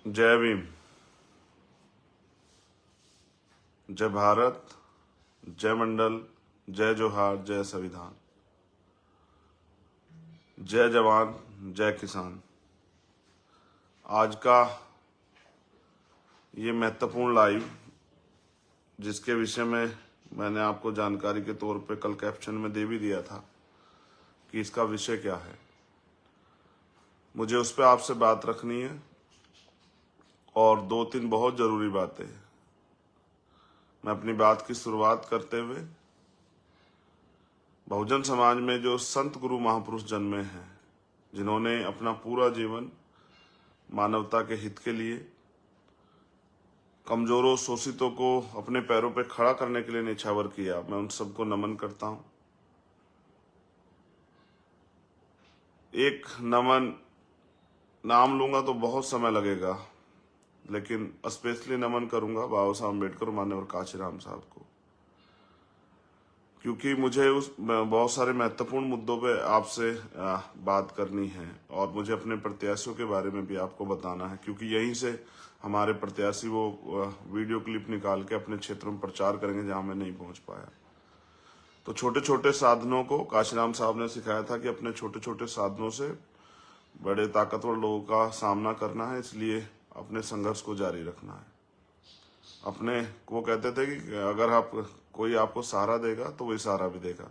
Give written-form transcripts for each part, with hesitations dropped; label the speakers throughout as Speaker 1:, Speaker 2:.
Speaker 1: जय भीम, जय भारत, जय मंडल, जय जोहार, जय संविधान, जय जवान, जय किसान। आज का ये महत्वपूर्ण लाइव, जिसके विषय में मैंने आपको जानकारी के तौर पे कल कैप्शन में दे भी दिया था कि इसका विषय क्या है, मुझे उस पर आपसे बात रखनी है और 2-3 बहुत जरूरी बातें हैं। मैं अपनी बात की शुरुआत करते हुए बहुजन समाज में जो संत गुरु महापुरुष जन्मे हैं, जिन्होंने अपना पूरा जीवन मानवता के हित के लिए, कमजोरों शोषितों को अपने पैरों पे खड़ा करने के लिए निछावर किया, मैं उन सबको नमन करता हूं। एक नमन नाम लूंगा तो बहुत समय लगेगा, लेकिन स्पेशली नमन करूंगा बाबा साहब अम्बेडकर, मान्यवर काशीराम साहब को, क्योंकि मुझे उस बहुत सारे महत्वपूर्ण मुद्दों पे आपसे बात करनी है और मुझे अपने प्रत्याशियों के बारे में भी आपको बताना है, क्योंकि यहीं से हमारे प्रत्याशी वो वीडियो क्लिप निकाल के अपने क्षेत्रों में प्रचार करेंगे जहां मैं नहीं पहुंच पाया। तो छोटे छोटे साधनों को काशीराम साहब ने सिखाया था कि अपने छोटे छोटे साधनों से बड़े ताकतवर लोगों का सामना करना है, इसलिए अपने संघर्ष को जारी रखना है। अपने वो कहते थे कि अगर आप कोई आपको सहारा देगा तो वो इशारा भी देगा।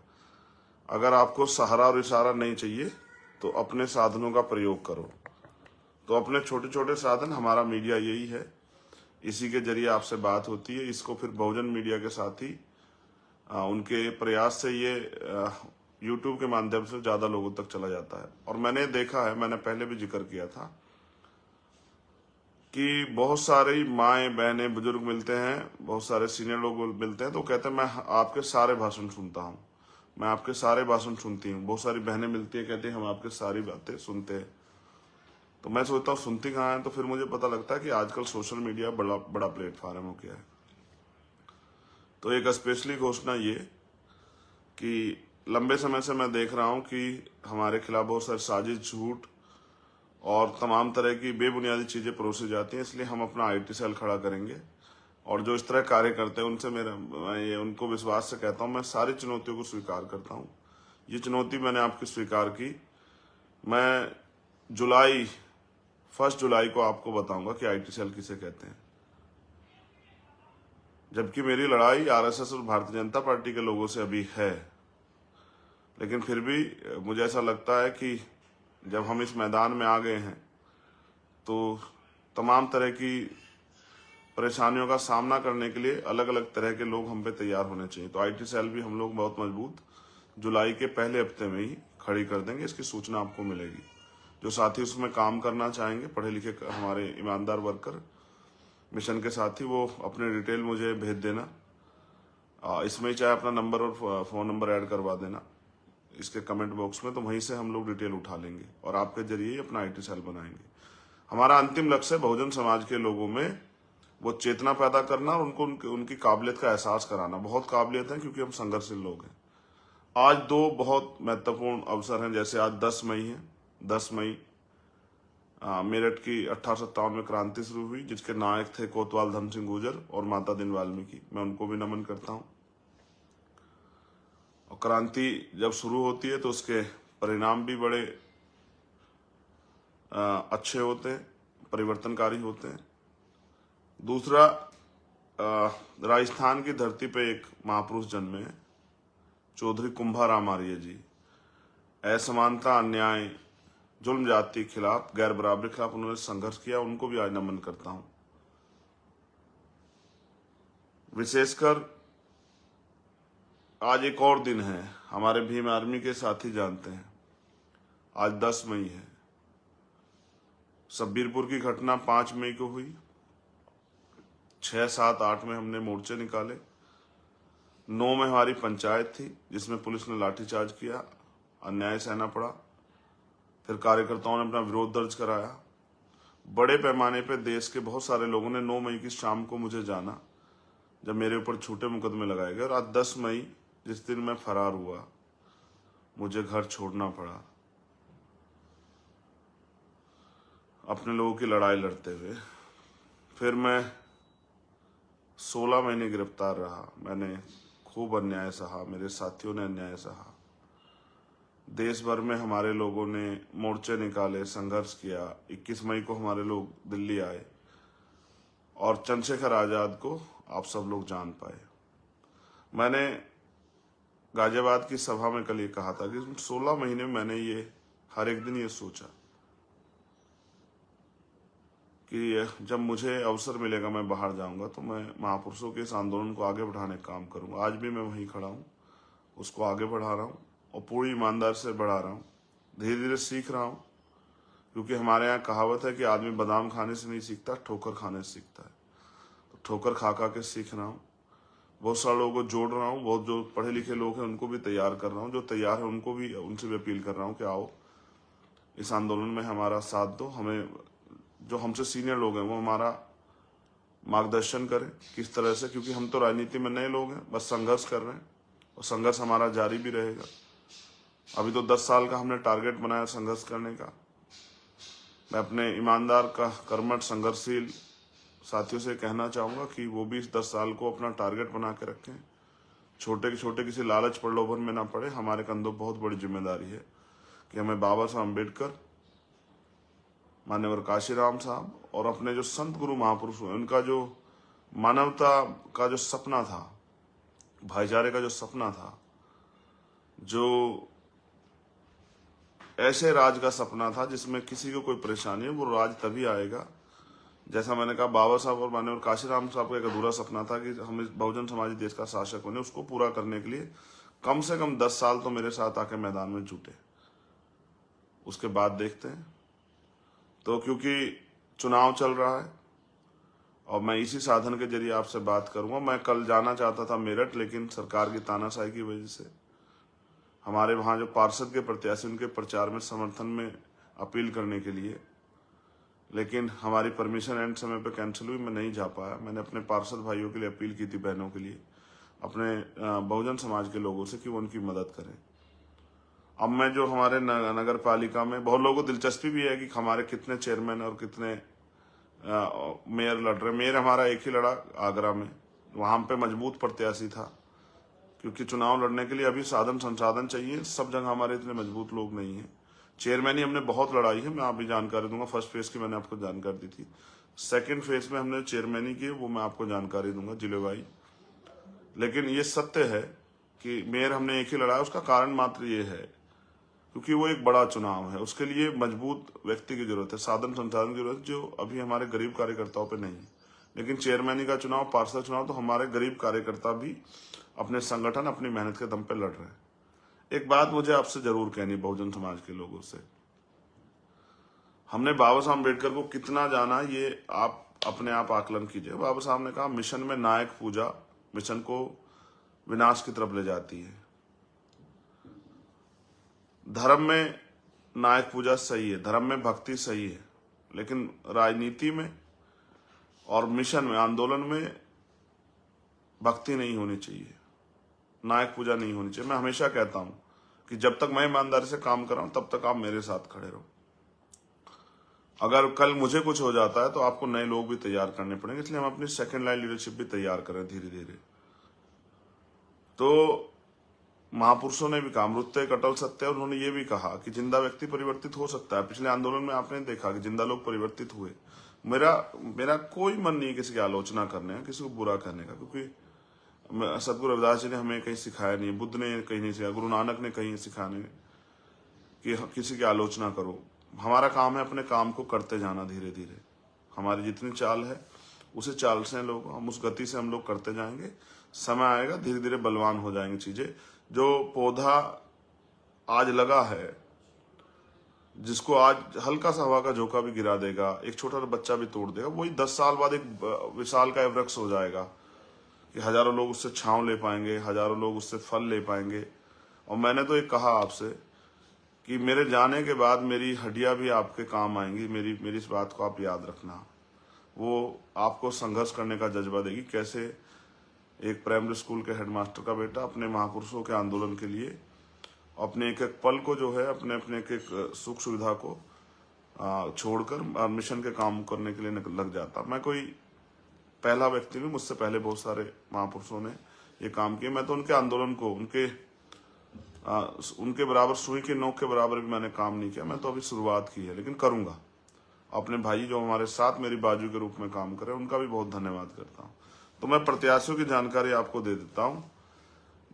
Speaker 1: अगर आपको सहारा और इशारा नहीं चाहिए तो अपने साधनों का प्रयोग करो। तो अपने छोटे छोटे साधन, हमारा मीडिया यही है, इसी के जरिए आपसे बात होती है। इसको फिर बहुजन मीडिया के साथ ही उनके प्रयास से ये यूट्यूब के माध्यम से ज्यादा लोगों तक चला जाता है। और मैंने देखा है, मैंने पहले भी जिक्र किया था कि बहुत सारी माएँ बहनें बुजुर्ग मिलते हैं, बहुत सारे सीनियर लोग मिलते हैं, तो कहते हैं मैं आपके सारे भाषण सुनता हूँ, मैं आपके सारे भाषण सुनती हूँ। बहुत सारी बहनें मिलती है, कहती हैं हम आपके सारी बातें सुनते हैं। तो मैं सोचता हूँ सुनती कहाँ है, तो फिर मुझे पता लगता है कि आजकल सोशल मीडिया बड़ा बड़ा प्लेटफॉर्म हो गया है। तो एक स्पेशली घोषणा ये कि लंबे समय से मैं देख रहा हूँ कि हमारे खिलाफ बहुत सारे साजिश, झूठ और तमाम तरह की बेबुनियादी चीजें परोसी जाती हैं, इसलिए हम अपना आईटी सेल खड़ा करेंगे। और जो इस तरह कार्य करते हैं उनसे मैं उनको विश्वास से कहता हूं, मैं सारी चुनौतियों को स्वीकार करता हूं। ये चुनौती मैंने आपकी स्वीकार की। मैं 1 जुलाई को आपको बताऊंगा कि आईटी सेल किसे कहते हैं, जबकि मेरी लड़ाई आरएसएस और भारतीय जनता पार्टी के लोगों से अभी है। लेकिन फिर भी मुझे ऐसा लगता है कि जब हम इस मैदान में आ गए हैं तो तमाम तरह की परेशानियों का सामना करने के लिए अलग अलग तरह के लोग हम पे तैयार होने चाहिए। तो आईटी सेल भी हम लोग बहुत मजबूत जुलाई के पहले हफ्ते में ही खड़ी कर देंगे, इसकी सूचना आपको मिलेगी। जो साथी उसमें काम करना चाहेंगे, पढ़े लिखे हमारे ईमानदार वर्कर मिशन के साथी, वो अपने डिटेल मुझे भेज देना। इसमें चाहे अपना नंबर और फोन नंबर ऐड करवा देना इसके कमेंट बॉक्स में, तो वहीं से हम लोग डिटेल उठा लेंगे और आपके जरिए ही अपना आईटी सेल बनाएंगे। हमारा अंतिम लक्ष्य है बहुजन समाज के लोगों में वो चेतना पैदा करना और उनको उनकी काबिलियत का एहसास कराना। बहुत काबिलियत है, क्योंकि हम संघर्षशील लोग हैं। आज 2 बहुत महत्वपूर्ण अवसर हैं, जैसे आज 10 मई है। 10 मई मेरठ की 1857 में क्रांति शुरू हुई, जिसके नायक थे कोतवाल धन सिंह गुर्जर और माता दिन वाल्मीकि। मैं उनको भी नमन करता हूं। और क्रांति जब शुरू होती है तो उसके परिणाम भी बड़े अच्छे होते हैं, परिवर्तनकारी होते हैं। दूसरा, राजस्थान की धरती पे एक महापुरुष जन्मे हैं, चौधरी कुंभाराम आर्य जी। असमानता, अन्याय, जुल्म जाति के खिलाफ, गैर बराबरी के खिलाफ उन्होंने संघर्ष किया, उनको भी आज नमन करता हूं। विशेषकर आज एक और दिन है, हमारे भीम आर्मी के साथी जानते हैं, आज 10 मई है। शब्बीरपुर की घटना 5 मई को हुई। 6, 7, 8 में हमने मोर्चे निकाले। 9 में हमारी पंचायत थी, जिसमें पुलिस ने लाठीचार्ज किया, अन्याय सहना पड़ा। फिर कार्यकर्ताओं ने अपना विरोध दर्ज कराया। बड़े पैमाने पर देश के बहुत सारे लोगों ने 9 मई की शाम को मुझे जाना, जब मेरे ऊपर झूठे मुकदमे लगाए गए। और आज 10 मई, जिस दिन मैं फरार हुआ, मुझे घर छोड़ना पड़ा अपने लोगों की लड़ाई लड़ते हुए। फिर मैं 16 महीने गिरफ्तार रहा। मैंने खूब अन्याय सहा, मेरे साथियों ने अन्याय सहा। देश भर में हमारे लोगों ने मोर्चे निकाले, संघर्ष किया। 21 मई को हमारे लोग दिल्ली आए और चंद्रशेखर आजाद को आप सब लोग जान पाए। मैंने गाजियाबाद की सभा में कल ये कहा था कि 16 महीने में मैंने ये हर एक दिन ये सोचा कि जब मुझे अवसर मिलेगा मैं बाहर जाऊंगा तो मैं महापुरुषों के इस आंदोलन को आगे बढ़ाने का काम करूंगा। आज भी मैं वहीं खड़ा हूं, उसको आगे बढ़ा रहा हूं और पूरी ईमानदारी से बढ़ा रहा हूं। धीरे धीरे सीख रहा हूं, क्योंकि हमारे यहाँ कहावत है कि आदमी बादाम खाने से नहीं सीखता, ठोकर खाने से सीखता है। तो ठोकर खा खा के सीख रहा हूँ। बहुत सारे लोगों को जोड़ रहा हूँ, बहुत जो पढ़े लिखे लोग हैं उनको भी तैयार कर रहा हूँ। जो तैयार है उनको भी, उनसे भी अपील कर रहा हूँ कि आओ इस आंदोलन में हमारा साथ दो। हमें जो हमसे सीनियर लोग हैं वो हमारा मार्गदर्शन करें किस तरह से, क्योंकि हम तो राजनीति में नए लोग हैं, बस संघर्ष कर रहे हैं और संघर्ष हमारा जारी भी रहेगा। अभी तो 10 साल का हमने टारगेट बनाया संघर्ष करने का। मैं अपने ईमानदार का कर्मठ संघर्षशील साथियों से कहना चाहूंगा कि वो भी इस 10 साल को अपना टारगेट बना के रखें। छोटे के छोटे किसी लालच प्रलोभन में ना पड़े। हमारे कंधों बहुत बड़ी जिम्मेदारी है कि हमें बाबा साहब अम्बेडकर, मान्यवर काशीराम साहब और अपने जो संत गुरु महापुरुष हुए उनका जो मानवता का जो सपना था, भाईचारे का जो सपना था, जो ऐसे राज का सपना था जिसमें किसी को कोई परेशानी है, वो राज तभी आएगा। जैसा मैंने कहा, बाबा साहब और माननीय काशीराम साहब का एक अधूरा सपना था कि हम इस बहुजन समाजी देश का शासक बने। उसको पूरा करने के लिए कम से कम 10 साल तो मेरे साथ आके मैदान में जुटे। उसके बाद देखते हैं। तो क्योंकि चुनाव चल रहा है और मैं इसी साधन के जरिए आपसे बात करूंगा। मैं कल जाना चाहता था मेरठ, लेकिन सरकार की तानाशाही की वजह से हमारे वहां जो पार्षद के प्रत्याशी उनके प्रचार में समर्थन में अपील करने के लिए, लेकिन हमारी परमिशन एंड समय पे कैंसिल हुई, मैं नहीं जा पाया। मैंने अपने पार्षद भाइयों के लिए अपील की थी, बहनों के लिए, अपने बहुजन समाज के लोगों से कि वो उनकी मदद करें। अब मैं जो हमारे नगर पालिका में बहुत लोगों को दिलचस्पी भी है कि हमारे कितने चेयरमैन और कितने मेयर लड़ रहे। मेयर हमारा एक ही लड़ा आगरा में, वहां पे मजबूत प्रत्याशी था, क्योंकि चुनाव लड़ने के लिए अभी साधन संसाधन चाहिए। सब जगह हमारे इतने मजबूत लोग नहीं है। चेयरमैन ही हमने बहुत लड़ाई है, मैं अभी जानकारी दूंगा। फर्स्ट फेज की मैंने आपको जानकारी दी थी, सेकंड फेज में हमने चेयरमैन ही की, वो मैं आपको जानकारी दूंगा जिलेवाई। लेकिन ये सत्य है कि मेयर हमने एक ही लड़ा है। उसका कारण मात्र ये है क्योंकि वो एक बड़ा चुनाव है, उसके लिए मजबूत व्यक्ति की जरूरत है, साधन संसाधन की जरूरत है, जो अभी हमारे गरीब कार्यकर्ताओं पे नहीं है। लेकिन चेयरमैनी का चुनाव, पार्षद चुनाव, तो हमारे गरीब कार्यकर्ता भी अपने संगठन, अपनी मेहनत के दम पे लड़ रहे हैं। एक बात मुझे आपसे जरूर कहनी, बहुजन समाज के लोगों से, हमने बाबा साहब अम्बेडकर को कितना जाना, ये आप अपने आप आकलन कीजिए। बाबा साहब ने कहा, मिशन में नायक पूजा मिशन को विनाश की तरफ ले जाती है। धर्म में नायक पूजा सही है, धर्म में भक्ति सही है, लेकिन राजनीति में और मिशन में, आंदोलन में भक्ति नहीं होनी चाहिए, नायक पूजा नहीं होनी चाहिए। मैं हमेशा कहता हूं कि जब तक मैं ईमानदारी से काम कर रहा हूं तब तक आप मेरे साथ खड़े रहो। अगर कल मुझे कुछ हो जाता है तो आपको नए लोग भी तैयार करने पड़ेंगे, इसलिए हम अपनी सेकंड लाइन लीडरशिप भी तैयार करें धीरे धीरे। तो महापुरुषों ने भी कहा, अमृत एक अटल सत्य है। उन्होंने ये भी कहा कि जिंदा व्यक्ति परिवर्तित हो सकता है। पिछले आंदोलन में आपने देखा कि जिंदा लोग परिवर्तित हुए। मेरा कोई मन नहीं है किसी की आलोचना करने का, किसी को बुरा करने का, क्योंकि सदगुरु रविदास जी ने हमें कहीं सिखाया नहीं, बुद्ध ने कहीं नहीं सिखाया, गुरु नानक ने कहीं सिखाने कि किसी की आलोचना करो। हमारा काम है अपने काम को करते जाना धीरे धीरे। हमारी जितनी चाल है उसी चाल से लोग, हम उस गति से हम लोग करते जाएंगे। समय आएगा, धीरे धीरे बलवान हो जाएंगे चीजें। जो पौधा आज लगा है, जिसको आज हल्का सा हवा का झोंका भी गिरा देगा, एक छोटा सा बच्चा भी तोड़ देगा, वही 10 साल बाद एक विशाल का वृक्ष हो जाएगा कि हजारों लोग उससे छांव ले पाएंगे, हजारों लोग उससे फल ले पाएंगे। और मैंने तो एक कहा आपसे कि मेरे जाने के बाद मेरी हड्डियां भी आपके काम आएंगी। मेरी इस बात को आप याद रखना। वो आपको संघर्ष करने का जज्बा देगी। कैसे एक प्राइमरी स्कूल के हेडमास्टर का बेटा अपने महापुरुषों के आंदोलन के लिए अपने एक एक पल को जो है, अपने अपने एक एक सुख सुविधा को छोड़कर मिशन के काम करने के लिए लग जाता। मैं कोई पहला व्यक्ति नहीं, मुझसे पहले बहुत सारे महापुरुषों ने ये काम किए। मैं तो उनके आंदोलन को उनके बराबर, सुई के नोक के बराबर भी मैंने काम नहीं किया। मैं तो अभी शुरुआत की है, लेकिन करूंगा। अपने भाई जो हमारे साथ मेरी बाजू के रूप में काम करे, उनका भी बहुत धन्यवाद करता हूं। तो मैं प्रत्याशियों की जानकारी आपको दे देता हूं।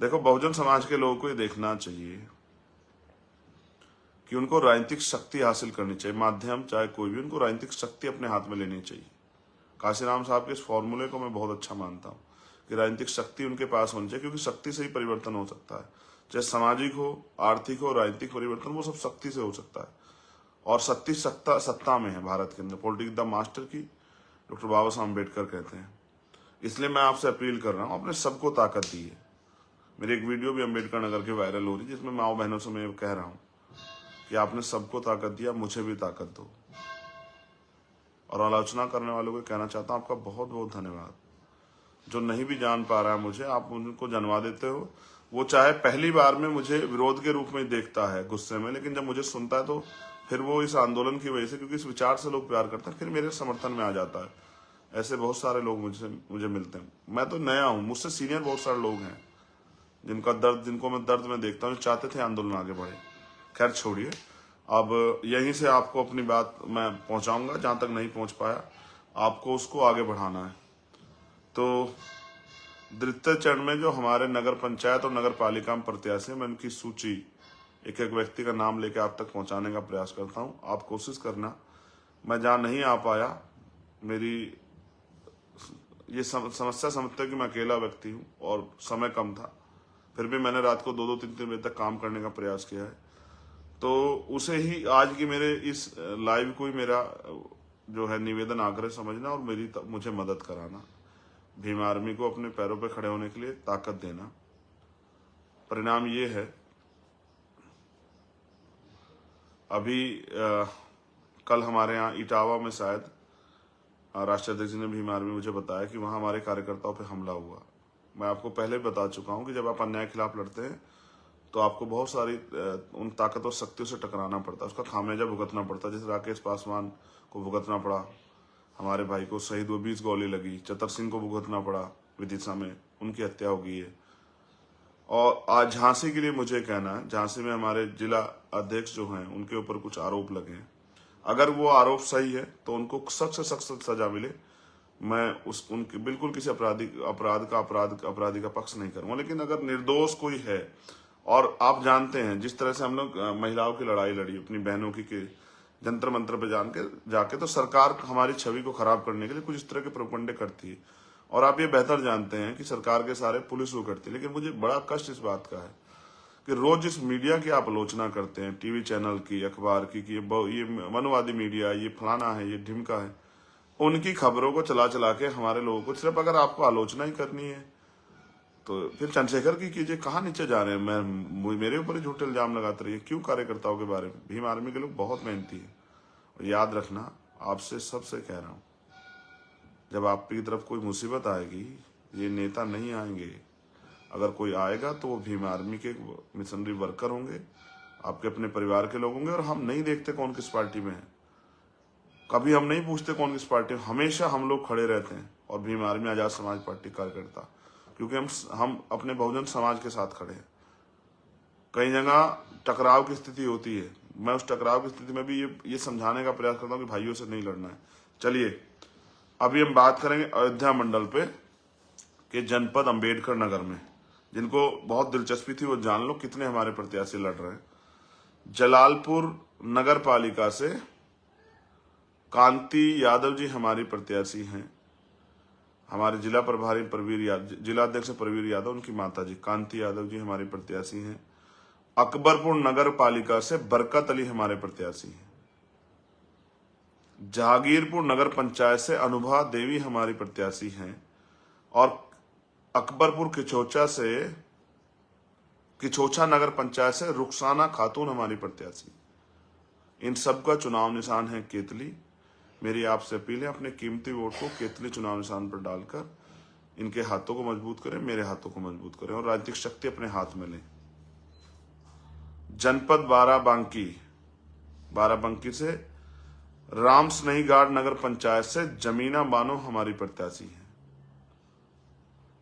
Speaker 1: देखो, बहुजन समाज के लोगों को ये देखना चाहिए कि उनको राजनीतिक शक्ति हासिल करनी चाहिए। माध्यम चाहे कोई भी, उनको राजनीतिक शक्ति अपने हाथ में लेनी चाहिए। काशीराम साहब के इस फॉर्मूले को मैं बहुत अच्छा मानता हूं कि राजनीतिक शक्ति उनके पास होनी चाहिए, क्योंकि शक्ति से ही परिवर्तन हो सकता है। चाहे सामाजिक हो, आर्थिक हो, राजनीतिक परिवर्तन, वो सब शक्ति से हो सकता है। और शक्ति सत्ता में है भारत के अंदर। पॉलिटिक्स द मास्टर की डॉक्टर बाबा साहब अम्बेडकर कहते हैं। इसलिए मैं आपसे अपील कर रहा हूं, अपने सबको ताकत दी है। मेरी एक वीडियो भी अम्बेडकर नगर की वायरल हो रही है, जिसमें माओ बहनों से मैं कह रहा हूं कि आपने सबको ताकत दिया, मुझे भी ताकत दो। और आलोचना करने वालों को कहना चाहता हूं, आपका बहुत बहुत धन्यवाद। जो नहीं भी जान पा रहा है मुझे, आप उनको जनवा देते हो। वो चाहे पहली बार में मुझे विरोध के रूप में देखता है, गुस्से में, लेकिन जब मुझे सुनता है तो फिर वो इस आंदोलन की वजह से, क्योंकि इस विचार से लोग प्यार करते हैं, फिर मेरे समर्थन में आ जाता है। ऐसे बहुत सारे लोग मुझे मिलते हैं। मैं तो नया हूं, मुझसे सीनियर बहुत सारे लोग हैं जिनको मैं दर्द में देखता हूँ, चाहते थे आंदोलन आगे बढ़े। खैर छोड़िए, अब यहीं से आपको अपनी बात मैं पहुंचाऊंगा। जहां तक नहीं पहुंच पाया, आपको उसको आगे बढ़ाना है। तो द्वितीय चरण में जो हमारे नगर पंचायत और नगर पालिका में प्रत्याशी, मैं उनकी सूची एक एक व्यक्ति का नाम लेके आप तक पहुंचाने का प्रयास करता हूं। आप कोशिश करना। मैं जहां नहीं आ पाया, मेरी ये समस्या समझते कि मैं अकेला व्यक्ति हूं और समय कम था, फिर भी मैंने रात को 2-2, 3-3 बजे तक काम करने का प्रयास किया है। तो उसे ही आज की मेरे इस लाइव को ही मेरा जो है निवेदन, आग्रह समझना और मुझे मदद कराना। भीम आर्मी को अपने पैरों पर खड़े होने के लिए ताकत देना। परिणाम ये है, अभी कल हमारे यहाँ इटावा में शायद राष्ट्रीय अध्यक्ष ने भीम आर्मी मुझे बताया कि वहां हमारे कार्यकर्ताओं पे हमला हुआ। मैं आपको पहले बता चुका हूं कि जब आप अन्याय के खिलाफ लड़ते हैं तो आपको बहुत सारी उन ताकतवर शक्तियों से टकराना पड़ता है, उसका खामियाजा भुगतना पड़ता है। जैसे राकेश पासवान को भुगतना पड़ा, हमारे भाई को शहीद हुए 20 गोली लगी, चतर सिंह को भुगतना पड़ा, विदिशा में उनकी हत्या हो गई है। और आज झांसी के लिए मुझे कहना है, झांसी में हमारे जिला अध्यक्ष जो हैं उनके ऊपर कुछ आरोप लगे हैं। अगर वो आरोप सही है तो उनको सख्त से सख्त सजा मिले। मैं उनके बिल्कुल किसी अपराधी का पक्ष नहीं करूंगा, लेकिन अगर निर्दोष कोई है, और आप जानते हैं जिस तरह से हम लोग महिलाओं की लड़ाई लड़ी अपनी बहनों की जंतर मंत्र पे जाके, तो सरकार हमारी छवि को खराब करने के लिए कुछ इस तरह के प्रोपगंडे करती है। और आप ये बेहतर जानते हैं कि सरकार के सारे पुलिस वो करती है। लेकिन मुझे बड़ा कष्ट इस बात का है कि रोज इस मीडिया की आप आलोचना करते हैं, टीवी चैनल की, अखबार की, कि ये मनवादी मीडिया, ये फलाना है, ये ढिमका है। उनकी खबरों को चला चला के हमारे लोगों को, सिर्फ अगर आपको आलोचना ही करनी है तो फिर चंद्रशेखर की कीजिए। कहाँ नीचे जा रहे हैं? मेरे ऊपर ही झूठे इल्जाम लगाते रहिए। क्यों? कार्यकर्ताओं के बारे में। भीम आर्मी के लोग बहुत मेहनती है। और याद रखना, आपसे सबसे कह रहा हूं, जब आपकी तरफ कोई मुसीबत आएगी, ये नेता नहीं आएंगे। अगर कोई आएगा तो वो भीम आर्मी के मिशनरी वर्कर होंगे, आपके अपने परिवार के लोग होंगे। और हम नहीं देखते कौन किस पार्टी में है, कभी हम नहीं पूछते कौन किस पार्टी में। हमेशा हम लोग खड़े रहते हैं। और भीम आर्मी आजाद समाज पार्टी कार्यकर्ता, क्योंकि हम अपने बहुजन समाज के साथ खड़े हैं। कई जगह टकराव की स्थिति होती है, मैं उस टकराव की स्थिति में भी ये समझाने का प्रयास करता हूं कि भाइयों से नहीं लड़ना है। चलिए, अभी हम बात करेंगे अयोध्या मंडल पे कि जनपद अंबेडकर नगर में, जिनको बहुत दिलचस्पी थी वो जान लो कितने हमारे प्रत्याशी लड़ रहे हैं। जलालपुर नगर पालिका से कांति यादव जी हमारी प्रत्याशी हैं। हमारे जिला प्रभारी जिला अध्यक्ष प्रवीर यादव, उनकी माता जी कांति यादव जी हमारी प्रत्याशी हैं। अकबरपुर नगर पालिका से बरकत अली हमारे प्रत्याशी हैं। जहांगीरपुर नगर पंचायत से अनुभा देवी हमारी प्रत्याशी हैं। और अकबरपुर किचोचा नगर पंचायत से रुखसाना खातून हमारी प्रत्याशी। इन सब का चुनाव निशान है केतली। मेरी आपसे अपील है, अपने कीमती वोट को केतली चुनाव निशान पर डालकर इनके हाथों को मजबूत करें, मेरे हाथों को मजबूत करें और राजनीतिक शक्ति अपने हाथ में लें। जनपद बाराबंकी से राम स्नेही गार्ड नगर पंचायत से जमीना बानो हमारी प्रत्याशी है।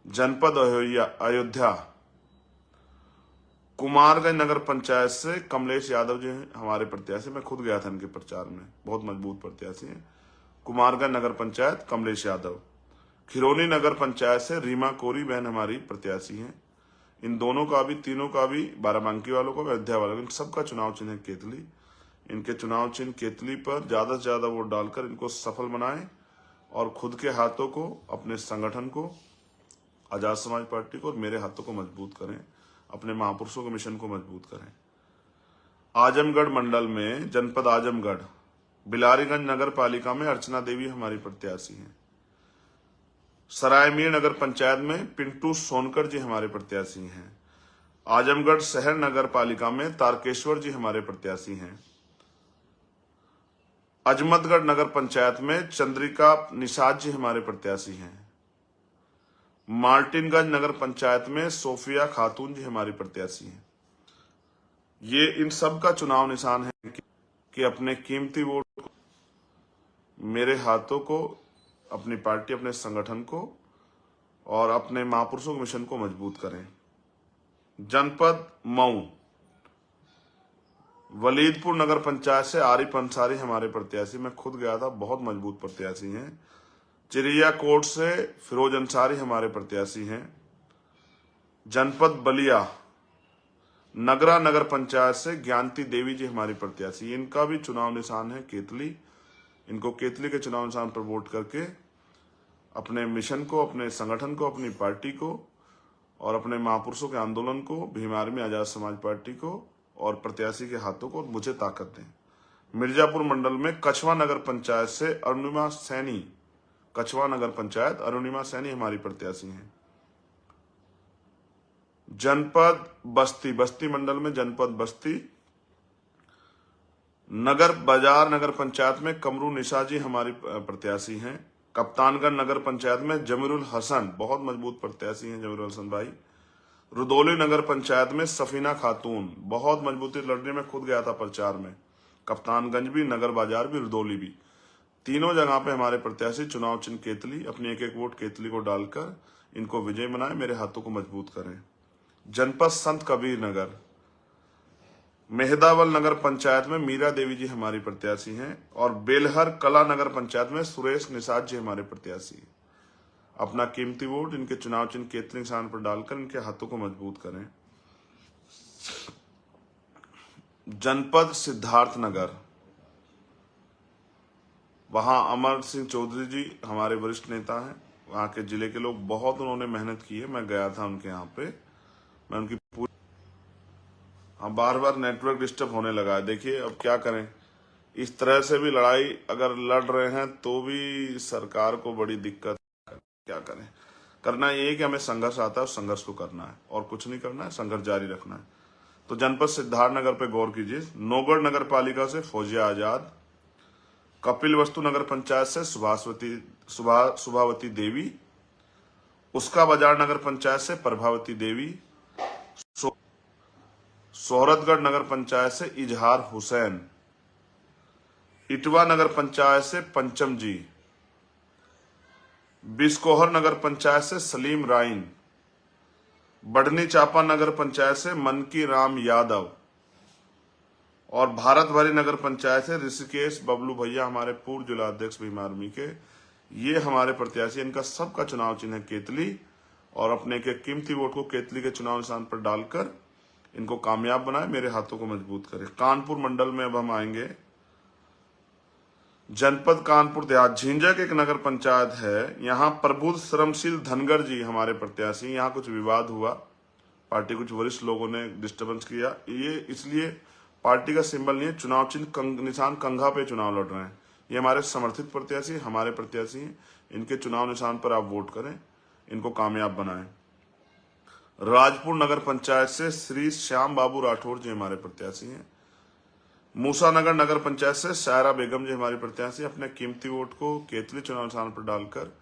Speaker 1: जनपद अयोध्या कुमारगंज नगर पंचायत से कमलेश यादव जी हमारे प्रत्याशी, मैं खुद गया था इनके प्रचार में, बहुत मजबूत प्रत्याशी हैं। कुमारगंज नगर पंचायत कमलेश यादव। खिरोनी नगर पंचायत से रीमा कोरी बहन हमारी प्रत्याशी हैं। इन दोनों का भी, तीनों का भी, बाराबंकी वालों को, अयोध्या वालों को, इन सबका चुनाव चिन्ह है केतली। इनके चुनाव चिन्ह केतली पर ज्यादा से ज्यादा वोट डालकर इनको सफल बनाएं और खुद के हाथों को, अपने संगठन को, आजाद समाज पार्टी को और मेरे हाथों को मजबूत करें, अपने महापुरुषों के मिशन को मजबूत करें। आजमगढ़ मंडल में, जनपद आजमगढ़, बिलारीगंज नगर पालिका में अर्चना देवी हमारी प्रत्याशी हैं। सरायमीर नगर पंचायत में पिंटू सोनकर जी हमारे प्रत्याशी हैं। आजमगढ़ शहर नगर पालिका में तारकेश्वर जी हमारे प्रत्याशी हैं। अजमतगढ़ नगर पंचायत में चंद्रिका निषाद जी हमारे प्रत्याशी हैं। मार्टिनगंज नगर पंचायत में सोफिया खातून जी हमारी प्रत्याशी हैं। ये इन सब का चुनाव निशान है कि अपने कीमती वोट को, मेरे हाथों को, अपनी पार्टी, अपने संगठन को और अपने महापुरुषों के मिशन को मजबूत करें। जनपद मऊ, वलीदपुर नगर पंचायत से आरिफ अंसारी हमारे प्रत्याशी, मैं खुद गया था, बहुत मजबूत प्रत्याशी हैं। चिड़िया कोट से फिरोज अंसारी हमारे प्रत्याशी हैं। जनपद बलिया, नगरा नगर पंचायत से ज्ञानती देवी जी हमारी प्रत्याशी, इनका भी चुनाव निशान है केतली। इनको केतली के चुनाव निशान पर वोट करके अपने मिशन को, अपने संगठन को, अपनी पार्टी को और अपने महापुरुषों के आंदोलन को, भीम आर्मी, आजाद समाज पार्टी को और प्रत्याशी के हाथों को मुझे ताकत दें। मिर्जापुर मंडल में कछवा नगर पंचायत से अरुणिमा सैनी, कछवा नगर पंचायत अरुणिमा सैनी हमारी प्रत्याशी हैं। जनपद बस्ती, बस्ती मंडल में जनपद बस्ती, नगर बाजार नगर पंचायत में कमरू निशा जी हमारी प्रत्याशी हैं। कप्तानगंज नगर पंचायत में जमीरुल हसन, बहुत मजबूत प्रत्याशी हैं जमीरुल हसन भाई। रुदौली नगर पंचायत में सफीना खातून, बहुत मजबूती लड़ने में खुद गया था प्रचार में। कप्तानगंज भी, नगर बाजार भी, रुदौली भी, तीनों जगह पे हमारे प्रत्याशी चुनाव चिन्ह केतली, अपनी एक एक वोट केतली को डालकर इनको विजय बनाए, मेरे हाथों को मजबूत करें। जनपद संत कबीर नगर, मेहदावल नगर पंचायत में मीरा देवी जी हमारी प्रत्याशी हैं और बेलहर कला नगर पंचायत में सुरेश निषाद जी हमारे प्रत्याशी। अपना कीमती वोट इनके चुनाव चिन्ह केतली निशान पर डालकर इनके हाथों को मजबूत करें। जनपद सिद्धार्थ नगर, वहां अमर सिंह चौधरी जी हमारे वरिष्ठ नेता हैं। वहां के जिले के लोग, बहुत उन्होंने मेहनत की है, मैं गया था उनके यहाँ पे, मैं उनकी पूरी, हाँ, बार बार नेटवर्क डिस्टर्ब होने लगा है। देखिए अब क्या करें, इस तरह से भी लड़ाई अगर लड़ रहे हैं तो भी सरकार को बड़ी दिक्कत, क्या करें। करना ये है कि हमें संघर्ष आता है, उस संघर्ष को करना है और कुछ नहीं करना है, संघर्ष जारी रखना है। तो जनपद सिद्धार्थ नगर पे गौर कीजिए। नौगढ़ नगर पालिका से फौजिया आजाद, कपिल वस्तु नगर पंचायत से सुभावती देवी, उसका बाजार नगर पंचायत से प्रभावती देवी, सोहरतगढ़ नगर पंचायत से इजहार हुसैन, इटवा नगर पंचायत से पंचम जी, बिस्कोहर नगर पंचायत से सलीम राइन, बढ़नी चापा नगर पंचायत से मनकी राम यादव और भारत भरी नगर पंचायत से ऋषिकेश बबलू भैया, हमारे पूर्व जिला अध्यक्ष भीम आर्मी के, ये हमारे प्रत्याशी। इनका सबका चुनाव चिन्ह है केतली और अपने के कीमती वोट को केतली के चुनाव निशान पर डालकर इनको कामयाब बनाए, मेरे हाथों को मजबूत करे। कानपुर मंडल में अब हम आएंगे। जनपद कानपुर देहात, झिंझक एक नगर पंचायत है, यहाँ प्रबुद्ध श्रमशील धनगर जी हमारे प्रत्याशी। यहाँ कुछ विवाद हुआ, पार्टी कुछ वरिष्ठ लोगों ने डिस्टर्बेंस किया, ये इसलिए पार्टी का सिंबल नहीं है, चुनाव चिन्ह निशान कंघा पे चुनाव लड़ रहे हैं। ये हमारे समर्थित प्रत्याशी, हमारे प्रत्याशी हैं, इनके चुनाव निशान पर आप वोट करें, इनको कामयाब बनाएं। राजपुर नगर पंचायत से श्री श्याम बाबू राठौर जी हमारे प्रत्याशी हैं। मूसानगर नगर पंचायत से शायरा बेगम जी हमारी प्रत्याशी। अपने कीमती वोट को केतली चुनाव निशान पर डालकर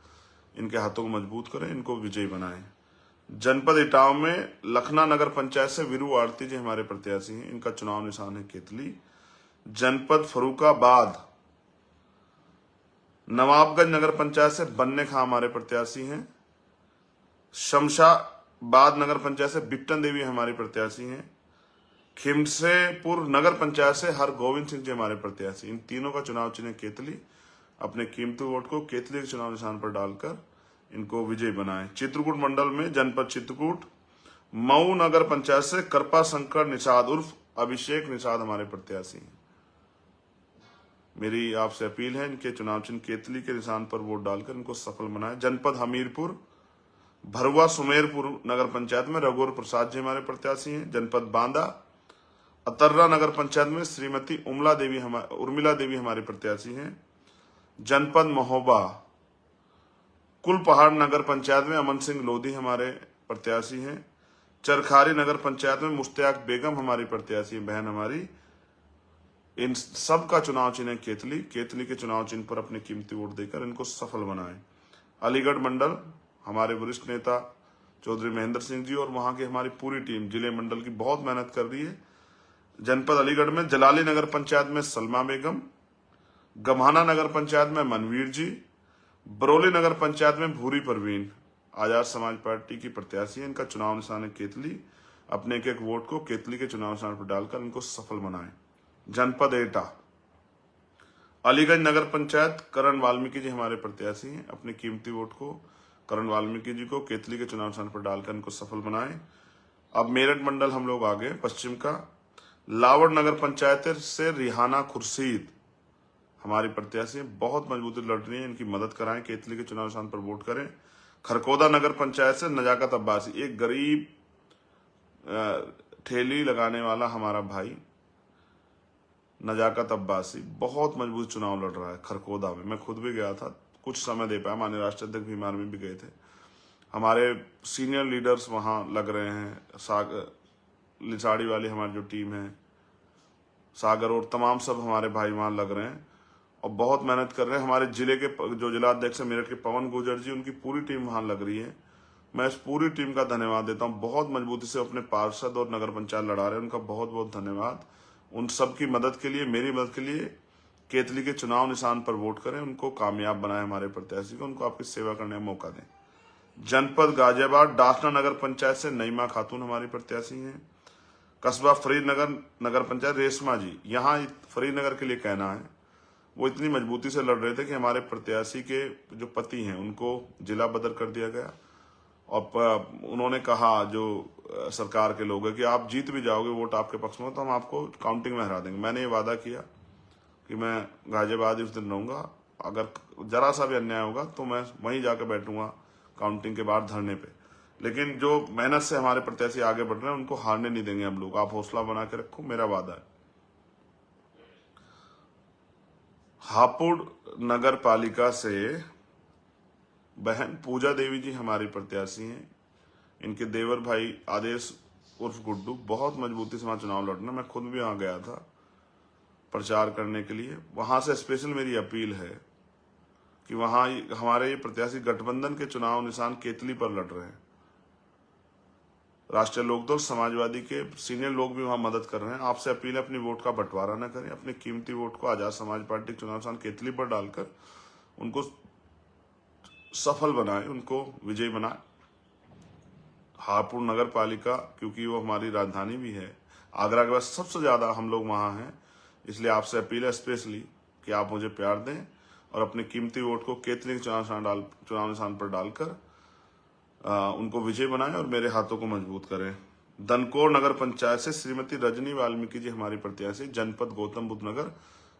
Speaker 1: इनके हाथों को मजबूत करें, इनको विजयी बनाएं। जनपद इटावा में लखना नगर पंचायत से वीरू आरती जी हमारे प्रत्याशी हैं, इनका चुनाव निशान है केतली। जनपद फर्रुखाबाद, नवाबगंज नगर पंचायत से बन्ने खां हमारे प्रत्याशी हैं। शमशाबाद नगर पंचायत से बिप्टन देवी हमारी प्रत्याशी हैं। खिमसेपुर नगर पंचायत से हर गोविंद सिंह जी हमारे प्रत्याशी। इन तीनों का चुनाव चिन्ह केतली। अपने कीमती वोट को केतली के चुनाव निशान पर डालकर इनको विजयी बनाएं। चित्रकूट मंडल में जनपद चित्रकूट मऊ नगर पंचायत से कृपा शंकर निषाद उर्फ अभिषेक निषाद हमारे प्रत्याशी हैं। मेरी आपसे अपील है, इनके चुनाव चिन्ह केतली के निशान पर वोट डालकर इनको सफल बनाएं। जनपद हमीरपुर भरुआ सुमेरपुर नगर पंचायत में रघुवर प्रसाद जी हमारे प्रत्याशी हैं। जनपद बांदा अतर्रा नगर पंचायत में श्रीमती उर्मिला देवी हमारे प्रत्याशी हैं। जनपद महोबा कुलपहाड़ नगर पंचायत में अमन सिंह लोधी हमारे प्रत्याशी हैं। चरखारी नगर पंचायत में मुश्ताक बेगम हमारी प्रत्याशी बहन हमारी। इन सब का चुनाव चिन्ह केतली। केतली के चुनाव चिन्ह पर अपने कीमती वोट देकर इनको सफल बनाएं। अलीगढ़ मंडल हमारे वरिष्ठ नेता चौधरी महेंद्र सिंह जी और वहां की हमारी पूरी टीम जिले मंडल की बहुत मेहनत कर रही है। जनपद अलीगढ़ में जलाली नगर पंचायत में सलमा बेगम, गम्हाना नगर पंचायत में मनवीर जी, बरौली नगर पंचायत में भूरी परवीन आजाद समाज पार्टी की प्रत्याशी है। इनका चुनाव निशान है केतली। अपने एक एक वोट को केतली के चुनाव निशान पर डालकर इनको सफल बनाएं। जनपद एटा अलीगंज नगर पंचायत करण वाल्मीकि जी हमारे प्रत्याशी हैं। अपने कीमती वोट को करण वाल्मीकि जी को केतली के चुनाव निशान पर डालकर इनको सफल बनाएं। अब मेरठ मंडल हम लोग आगे पश्चिम का लावड़ नगर पंचायत से रिहाना खुर्शीद हमारी प्रत्याशी बहुत मजबूती लड़ रही है। इनकी मदद कराएं, केतली के चुनाव निशान पर वोट करें। खरकोदा नगर पंचायत से नजाकत अब्बासी, एक गरीब ठेली लगाने वाला हमारा भाई नजाकत अब्बासी बहुत मजबूत चुनाव लड़ रहा है खरकोदा में। मैं खुद भी गया था, कुछ समय दे पाया। माननीय राष्ट्रीय अध्यक्ष भीम आर्मी भी गए थे। हमारे सीनियर लीडर्स वहां लग रहे हैं। लिसाड़ी वाली हमारी जो टीम है, सागर और तमाम सब हमारे भाई वहां लग रहे हैं और बहुत मेहनत कर रहे हैं। हमारे जिले के जो जिलाध्यक्ष है मेरठ के पवन गुर्जर जी, उनकी पूरी टीम वहां लग रही है। मैं इस पूरी टीम का धन्यवाद देता हूं। बहुत मजबूती से अपने पार्षद और नगर पंचायत लड़ा रहे हैं। उनका बहुत बहुत धन्यवाद। उन सब की मदद के लिए, मेरी मदद के लिए केतली के चुनाव निशान पर वोट करें। उनको कामयाब बनाए हमारे प्रत्याशी को, उनको आपकी सेवा करने का मौका दें। जनपद गाजियाबाद डासना नगर पंचायत से नईमा खातून हमारी प्रत्याशी हैं। कस्बा फरीदनगर नगर पंचायत रेशमा जी, यहाँ फरीदनगर के लिए कहना है, वो इतनी मजबूती से लड़ रहे थे कि हमारे प्रत्याशी के जो पति हैं उनको जिला बदर कर दिया गया और उन्होंने कहा जो सरकार के लोग हैं कि आप जीत भी जाओगे, वोट आपके पक्ष में, तो हम आपको काउंटिंग में हरा देंगे। मैंने ये वादा किया कि मैं गाजियाबाद उस दिन रहूंगा, अगर जरा सा भी अन्याय होगा तो मैं वहीं जाकर बैठूंगा काउंटिंग के बाद धरने पे। लेकिन जो मेहनत से हमारे प्रत्याशी आगे बढ़ रहे हैं उनको हारने नहीं देंगे हम लोग। आप हौसला बना के रखो, मेरा वादा है। हापुड़ नगर पालिका से बहन पूजा देवी जी हमारी प्रत्याशी हैं। इनके देवर भाई आदेश उर्फ गुड्डू बहुत मजबूती से वहां चुनाव लड़ना। मैं खुद भी वहां गया था प्रचार करने के लिए। वहां से स्पेशल मेरी अपील है कि वहां हमारे ये प्रत्याशी गठबंधन के चुनाव निशान केतली पर लड़ रहे हैं। राष्ट्रीय लोकदल समाजवादी के सीनियर लोग भी वहां मदद कर रहे हैं। आपसे अपील है, अपनी वोट का बंटवारा न करें। अपने कीमती वोट को आजाद समाज पार्टी के चुनाव निशान केतली पर डालकर उनको सफल बनाए, उनको विजयी बनाए। हापुड़ नगर पालिका, क्योंकि वो हमारी राजधानी भी है, आगरा के बाद सबसे ज्यादा हम लोग वहां हैं, इसलिए आपसे अपील है स्पेशली कि आप मुझे प्यार दें और अपने कीमती वोट को केतली के चुनाव निशान पर डालकर उनको विजय बनाएं और मेरे हाथों को मजबूत करें। दनकोर नगर पंचायत से श्रीमती रजनी वाल्मीकि जी हमारी प्रत्याशी। जनपद गौतम बुद्ध नगर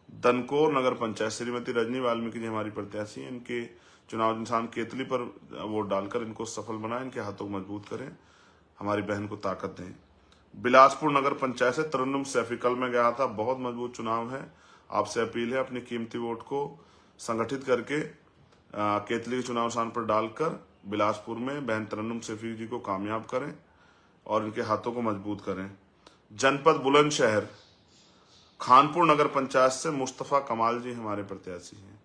Speaker 1: दनकोर नगर पंचायत श्रीमती रजनी वाल्मीकि जी हमारी प्रत्याशी हैं। इनके चुनाव निशान केतली पर वोट डालकर इनको सफल बनाएं, इनके हाथों को मजबूत करें, हमारी बहन को ताकत दें। बिलासपुर नगर पंचायत से तरन्नुम सैफी, कल मैं गया था, बहुत मजबूत चुनाव है। आपसे अपील है, अपनी कीमती वोट को संगठित करके केतली के चुनाव निशान पर डालकर बिलासपुर में बहन तरन्नुम सैफी जी को कामयाब करें और इनके हाथों को मजबूत करें। जनपद बुलंदशहर खानपुर नगर पंचायत से मुस्तफा कमाल जी हमारे प्रत्याशी हैं।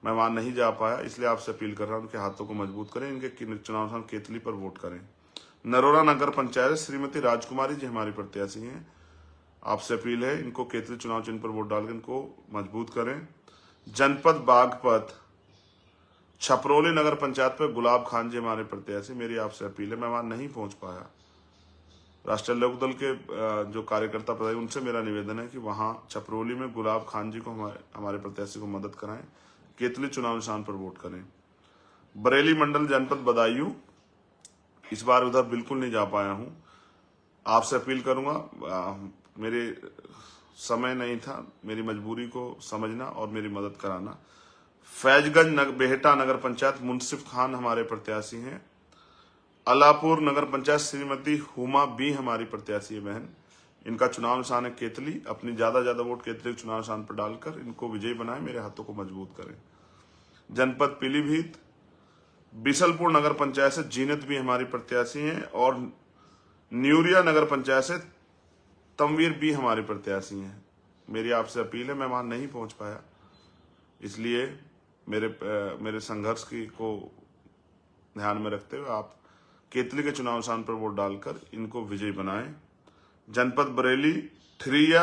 Speaker 1: मैं वहां नहीं जा पाया, इसलिए आपसे अपील कर रहा हूं, उनके हाथों को मजबूत करें, इनके चुनाव निशान केतली पर वोट करें। नरोरा नगर पंचायत श्रीमती राजकुमारी जी हमारी प्रत्याशी हैं। आपसे अपील है, इनको केतली चुनाव चिन्ह पर वोट डालकर इनको मजबूत करें। जनपद बागपत छपरोली नगर पंचायत पे गुलाब खान जी हमारे प्रत्याशी, मेरी आपसे अपील है, मैं वहां नहीं पहुंच पाया। राष्ट्रीय लोकदल के जो कार्यकर्ता पदाधिकारी उनसे मेरा निवेदन है कि वहां छपरोली में गुलाब खान जी को हमारे प्रत्याशी को मदद कराएं, केतली चुनाव निशान पर वोट करें। बरेली मंडल जनपद बदायूं, इस बार उधर बिल्कुल नहीं जा पाया हूं, आपसे अपील करूंगा। मेरे समय नहीं था, मेरी मजबूरी को समझना और मेरी मदद कराना। फैजगंज बेहटा नगर पंचायत मुंसिफ खान हमारे प्रत्याशी हैं। अलापुर नगर पंचायत श्रीमती हुमा बी हमारी प्रत्याशी है बहन, इनका चुनाव निशान है केतली। अपनी ज्यादा वोट केतली के चुनाव निशान पर डालकर इनको विजयी बनाएं, मेरे हाथों को मजबूत करें। जनपद पीलीभीत बिशलपुर नगर पंचायत से जीनत भी हमारी प्रत्याशी हैं और न्यूरिया नगर पंचायत से तमवीर भी हमारी प्रत्याशी हैं। मेरी आपसे अपील है, मैं वहां नहीं पहुंच पाया, इसलिए मेरे संघर्ष को ध्यान में रखते हुए आप केतली के चुनाव निशान पर वोट डालकर इनको विजयी बनाएं। जनपद बरेली ठिरिया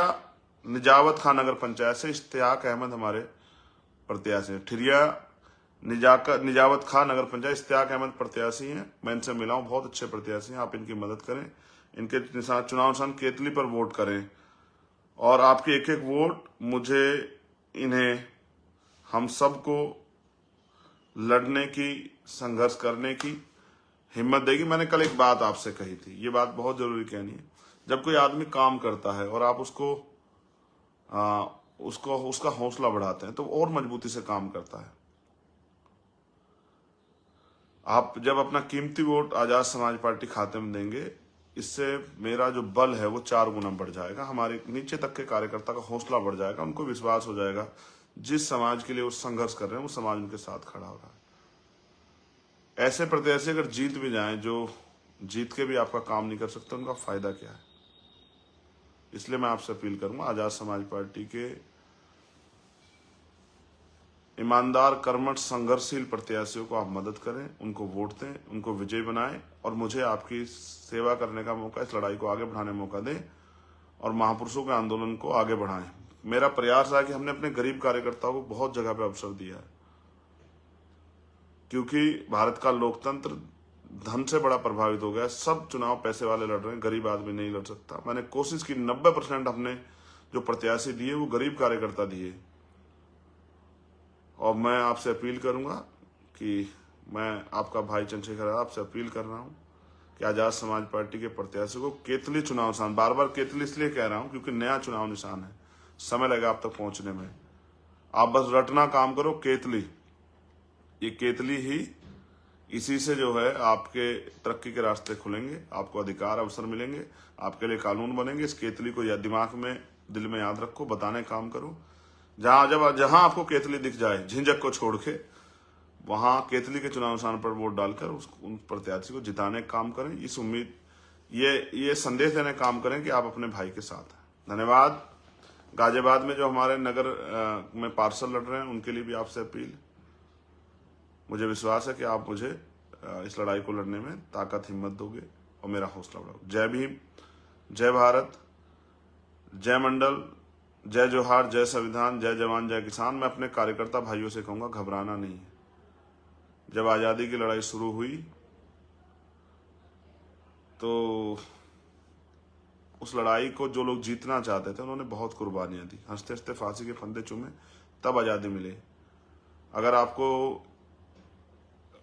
Speaker 1: निजावत खान नगर पंचायत से इश्तियाक अहमद हमारे प्रत्याशी हैं। ठिरिया निजावत खान नगर पंचायत इश्तियाक अहमद प्रत्याशी हैं, मैं इनसे मिला हूं, बहुत अच्छे प्रत्याशी हैं। आप इनकी मदद करें, इनके चुनाव निशान केतली पर वोट करें और आपके एक एक वोट मुझे इन्हें हम सबको लड़ने की, संघर्ष करने की हिम्मत देगी। मैंने कल एक बात आपसे कही थी, ये बात बहुत जरूरी कहनी है। जब कोई आदमी काम करता है और आप उसका हौसला बढ़ाते हैं तो और मजबूती से काम करता है। आप जब अपना कीमती वोट आजाद समाज पार्टी खाते में देंगे, इससे मेरा जो बल है वो 4 गुना बढ़ जाएगा। हमारे नीचे तक के कार्यकर्ता का हौसला बढ़ जाएगा, उनको विश्वास हो जाएगा जिस समाज के लिए वो संघर्ष कर रहे हैं वो समाज उनके साथ खड़ा हो रहा है। ऐसे प्रत्याशी अगर जीत भी जाएं, जो जीत के भी आपका काम नहीं कर सकते, उनका फायदा क्या है? इसलिए मैं आपसे अपील करूंगा, आजाद समाज पार्टी के ईमानदार, कर्मठ, संघर्षशील प्रत्याशियों को आप मदद करें, उनको वोट दें, उनको विजयी बनाएं और मुझे आपकी सेवा करने का मौका, इस लड़ाई को आगे बढ़ाने का मौका दें और महापुरुषों के आंदोलन को आगे बढ़ाएं। मेरा प्रयास है कि हमने अपने गरीब कार्यकर्ताओं को बहुत जगह पे अवसर दिया है, क्योंकि भारत का लोकतंत्र धन से बड़ा प्रभावित हो गया। सब चुनाव पैसे वाले लड़ रहे हैं, गरीब आदमी नहीं लड़ सकता। मैंने कोशिश की, 90% हमने जो प्रत्याशी दिए वो गरीब कार्यकर्ता दिए। और मैं आपसे अपील करूंगा कि मैं आपका भाई चंद्रशेखर आपसे अपील कर रहा हूं कि आजाद समाज पार्टी के प्रत्याशी को केतली चुनाव निशान, बार बार केतली इसलिए कह रहा हूं क्योंकि नया चुनाव निशान है, समय लगेगा आप तक पहुंचने में। आप बस रटना काम करो, केतली, ये केतली ही, इसी से जो है आपके तरक्की के रास्ते खुलेंगे, आपको अधिकार अवसर मिलेंगे, आपके लिए कानून बनेंगे। इस केतली को या दिमाग में, दिल में याद रखो, बताने काम करो। जहां आपको केतली दिख जाए, झिझक को छोड़ के वहां केतली के चुनाव निशान पर वोट डालकर उन प्रत्याशी को जिताने का काम करें। इस उम्मीद, ये संदेश देने का काम करें कि आप अपने भाई के साथ हैं। धन्यवाद। गाजियाबाद में जो हमारे नगर में पार्षद लड़ रहे हैं उनके लिए भी आपसे अपील, मुझे विश्वास है कि आप मुझे इस लड़ाई को लड़ने में ताकत, हिम्मत दोगे और मेरा हौसला बढ़ाओगे। जय भीम, जय भारत, जय मंडल, जय जोहार, जय संविधान, जय जवान, जय किसान। मैं अपने कार्यकर्ता भाइयों से कहूंगा, घबराना नहीं है। जब आजादी की लड़ाई शुरू हुई तो उस लड़ाई को जो लोग जीतना चाहते थे उन्होंने बहुत कुर्बानियां दी, हंसते हंसते फांसी के फंदे चूमे, तब आजादी मिली। अगर आपको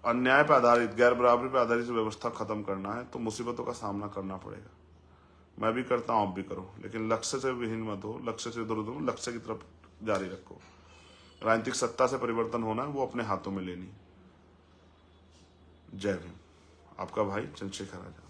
Speaker 1: अन्याय पर आधारित, गैर बराबरी पर आधारित व्यवस्था खत्म करना है तो मुसीबतों का सामना करना पड़ेगा। मैं भी करता हूं, आप भी करो, लेकिन लक्ष्य से विहीन मत हो, लक्ष्य से इधर उधर, लक्ष्य की तरफ जारी रखो। राजनीतिक सत्ता से परिवर्तन होना है, वो अपने हाथों में लेनी। जय भीम, आपका भाई चंद्रशेखर आजाद।